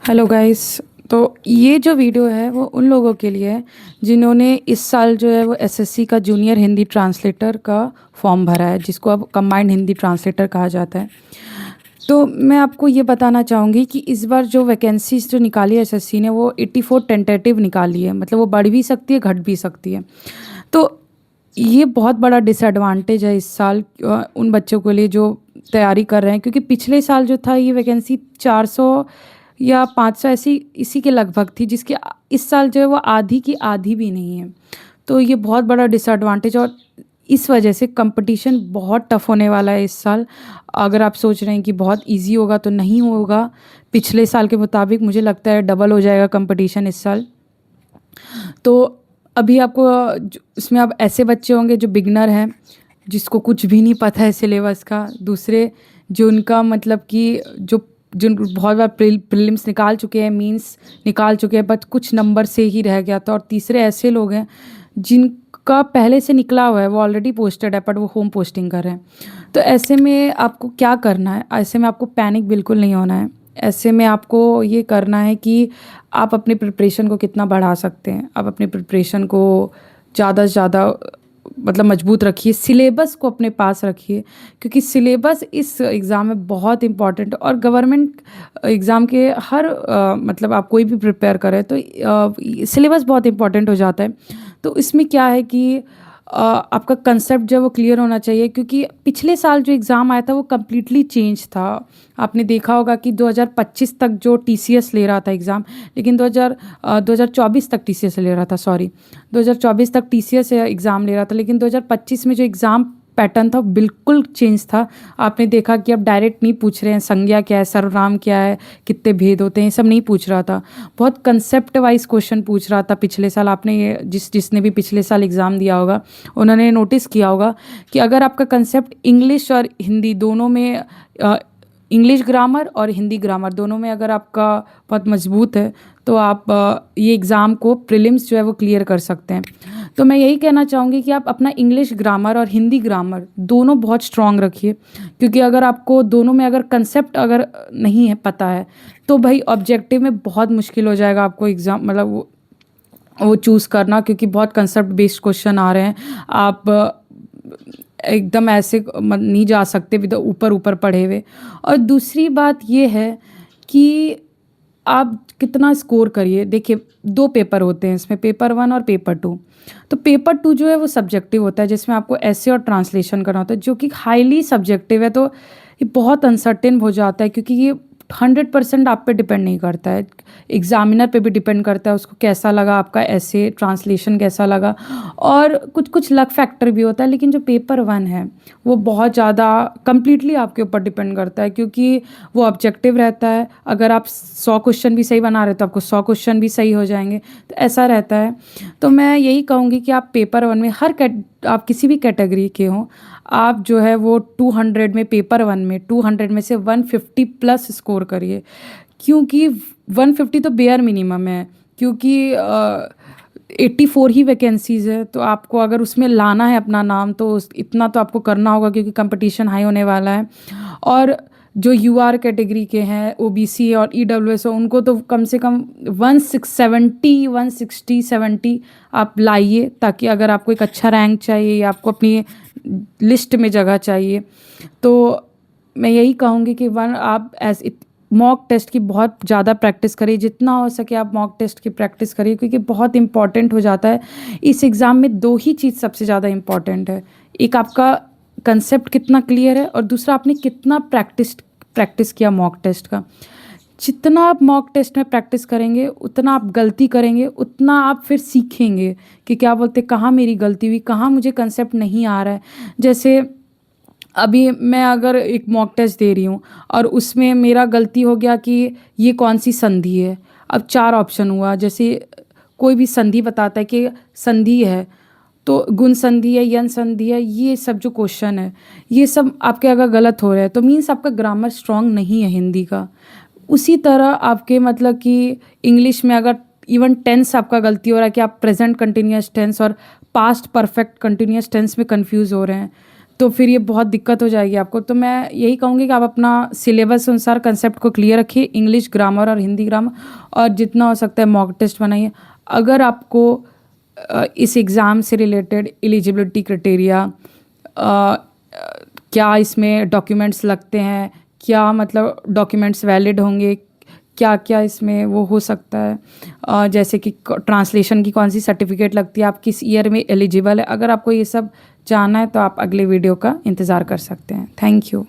Hello guys. तो ये जो वीडियो है वो उन लोगों के लिए है जिन्होंने इस साल जो है वो एसएससी का जूनियर हिंदी ट्रांसलेटर का फॉर्म भरा है, जिसको अब कंबाइंड हिंदी ट्रांसलेटर कहा जाता है। तो मैं आपको ये बताना चाहूँगी कि इस बार जो वैकेंसीज जो निकाली है एसएससी ने वो 84 टेंटेटिव निकाली है, मतलब वो बढ़ भी सकती है घट भी सकती है। तो ये बहुत बड़ा डिसएडवांटेज है इस साल उन बच्चों के लिए जो तैयारी कर रहे हैं, क्योंकि पिछले साल जो था ये वैकेंसी 400 या 500 ऐसी इसी के लगभग थी, जिसके इस साल जो है वो आधी की आधी भी नहीं है। तो ये बहुत बड़ा डिसएडवांटेज, और इस वजह से कंपटीशन बहुत टफ होने वाला है इस साल। अगर आप सोच रहे हैं कि बहुत इजी होगा तो नहीं होगा। पिछले साल के मुताबिक मुझे लगता है डबल हो जाएगा कंपटीशन इस साल। तो अभी आपको इसमें अब ऐसे बच्चे होंगे जो बिगनर हैं, जिसको कुछ भी नहीं पता है सिलेबस का। दूसरे जो उनका मतलब कि जो जिन बहुत बार प्रीलिम्स निकाल चुके हैं, मींस निकाल चुके हैं, बट कुछ नंबर से ही रह गया था। और तीसरे ऐसे लोग हैं जिनका पहले से निकला हुआ है, वो ऑलरेडी पोस्टेड है, बट वो होम पोस्टिंग कर रहे हैं। तो ऐसे में आपको क्या करना है? ऐसे में आपको पैनिक बिल्कुल नहीं होना है। ऐसे में आपको ये करना है कि आप अपने प्रिपरेशन को कितना बढ़ा सकते हैं। आप अपने प्रिपरेशन को ज़्यादा से ज़्यादा मतलब मजबूत रखिए, सिलेबस को अपने पास रखिए, क्योंकि सिलेबस इस एग्ज़ाम में बहुत इम्पॉर्टेंट है। और गवर्नमेंट एग्ज़ाम के हर मतलब आप कोई भी प्रिपेयर करें तो सिलेबस बहुत इम्पॉर्टेंट हो जाता है। तो इसमें क्या है कि आपका कंसेप्ट जो है वो क्लियर होना चाहिए, क्योंकि पिछले साल जो एग्ज़ाम आया था वो कम्प्लीटली चेंज था। आपने देखा होगा कि 2025 तक जो टीसीएस ले रहा था एग्ज़ाम, लेकिन 2024 तक टीसीएस ले रहा था, सॉरी 2024 तक टीसीएस एग्ज़ाम ले रहा था, लेकिन 2025 में जो एग्ज़ाम पैटर्न था बिल्कुल चेंज था। आपने देखा कि अब डायरेक्ट नहीं पूछ रहे हैं संज्ञा क्या है, सर्वनाम क्या है, कितने भेद होते हैं, ये सब नहीं पूछ रहा था। बहुत कंसेप्ट वाइज क्वेश्चन पूछ रहा था पिछले साल। आपने ये जिसने भी पिछले साल एग्ज़ाम दिया होगा उन्होंने नोटिस किया होगा कि अगर आपका कंसेप्ट इंग्लिश और हिंदी दोनों में, इंग्लिश ग्रामर और हिंदी ग्रामर दोनों में अगर आपका बहुत मजबूत है, तो आप ये एग्ज़ाम को प्रीलिम्स जो है वो क्लियर कर सकते हैं। तो मैं यही कहना चाहूँगी कि आप अपना इंग्लिश ग्रामर और हिंदी ग्रामर दोनों बहुत स्ट्रॉन्ग रखिए, क्योंकि अगर आपको दोनों में अगर कंसेप्ट अगर नहीं है पता है, तो भाई ऑब्जेक्टिव में बहुत मुश्किल हो जाएगा आपको एग्ज़ाम, मतलब वो चूज़ करना, क्योंकि बहुत कंसेप्ट बेस्ड क्वेश्चन आ रहे हैं। आप एकदम ऐसे नहीं जा सकते विद ऊपर ऊपर पढ़े हुए। और दूसरी बात ये है कि आप कितना स्कोर करिए। देखिए, दो पेपर होते हैं इसमें, पेपर 1 और पेपर 2। तो पेपर 2 जो है वो सब्जेक्टिव होता है, जिसमें आपको ऐसे और ट्रांसलेशन करना होता है, जो कि हाईली सब्जेक्टिव है। तो ये बहुत अनसर्टेन हो जाता है, क्योंकि ये 100% आप पे डिपेंड नहीं करता है, एग्जामिनर पे भी डिपेंड करता है, उसको कैसा लगा आपका ऐसे, ट्रांसलेशन कैसा लगा, और कुछ कुछ लक फैक्टर भी होता है। लेकिन जो पेपर 1 है वो बहुत ज़्यादा कम्प्लीटली आपके ऊपर डिपेंड करता है, क्योंकि वो ऑब्जेक्टिव रहता है। अगर आप 100 क्वेश्चन भी सही बना रहे हो तो आपको 100 क्वेश्चन भी सही हो जाएंगे, तो ऐसा रहता है। तो मैं यही कहूँगी कि आप पेपर 1 में आप किसी भी कैटेगरी के हों, आप जो है वो 200 में, पेपर 1 में 200 में से 150 प्लस स्कोर करिए, क्योंकि 150 तो बेयर मिनिमम है, क्योंकि 84 ही वैकेंसीज़ है। तो आपको अगर उसमें लाना है अपना नाम, तो इतना तो आपको करना होगा, क्योंकि कंपटीशन हाई होने वाला है। और जो यूआर कैटेगरी के हैं, ओबीसी और ईडब्ल्यूएस, उनको तो कम से कम 160-70 आप लाइए, ताकि अगर आपको एक अच्छा रैंक चाहिए या आपको अपनी लिस्ट में जगह चाहिए, तो मैं यही कहूँगी कि आप मॉक टेस्ट की बहुत ज़्यादा प्रैक्टिस करिए, जितना हो सके आप मॉक टेस्ट की प्रैक्टिस करिए, क्योंकि बहुत इंपॉर्टेंट हो जाता है। इस एग्ज़ाम में दो ही चीज़ सबसे ज़्यादा इंपॉर्टेंट है, एक आपका कंसेप्ट कितना क्लियर है, और दूसरा आपने कितना प्रैक्टिस किया मॉक टेस्ट का। जितना आप मॉक टेस्ट में प्रैक्टिस करेंगे, उतना आप गलती करेंगे, उतना आप फिर सीखेंगे कि क्या बोलते, कहाँ मेरी गलती हुई, कहाँ मुझे कंसेप्ट नहीं आ रहा है। जैसे अभी मैं अगर एक मॉक टेस्ट दे रही हूँ और उसमें मेरा गलती हो गया कि ये कौन सी संधि है। अब 4 ऑप्शन हुआ, जैसे कोई भी संधि बताता है कि संधि है, तो गुण संधि है, यन संधि है, ये सब जो क्वेश्चन है, ये सब आपके अगर गलत हो रहे हैं तो मीन्स आपका ग्रामर स्ट्रॉन्ग नहीं है हिंदी का। उसी तरह आपके मतलब कि इंग्लिश में अगर इवन टेंस आपका गलती हो रहा है कि आप प्रेजेंट कंटिन्यूस टेंस और पास्ट परफेक्ट कंटिन्यूस टेंस में कंफ्यूज हो रहे हैं, तो फिर ये बहुत दिक्कत हो जाएगी आपको। तो मैं यही कहूँगी कि आप अपना सिलेबस अनुसार कंसेप्ट को क्लियर रखिए, इंग्लिश ग्रामर और हिंदी ग्रामर, और जितना हो सकता है मॉक टेस्ट बनाइए। अगर आपको इस एग्ज़ाम से रिलेटेड एलिजिबिलिटी क्राइटेरिया, क्या इसमें डॉक्यूमेंट्स लगते हैं, क्या मतलब डॉक्यूमेंट्स वैलिड होंगे, क्या क्या इसमें वो हो सकता है, जैसे कि ट्रांसलेशन की कौन सी सर्टिफिकेट लगती है, आप किस ईयर में एलिजिबल है, अगर आपको ये सब जानना है तो आप अगले वीडियो का इंतज़ार कर सकते हैं। Thank you.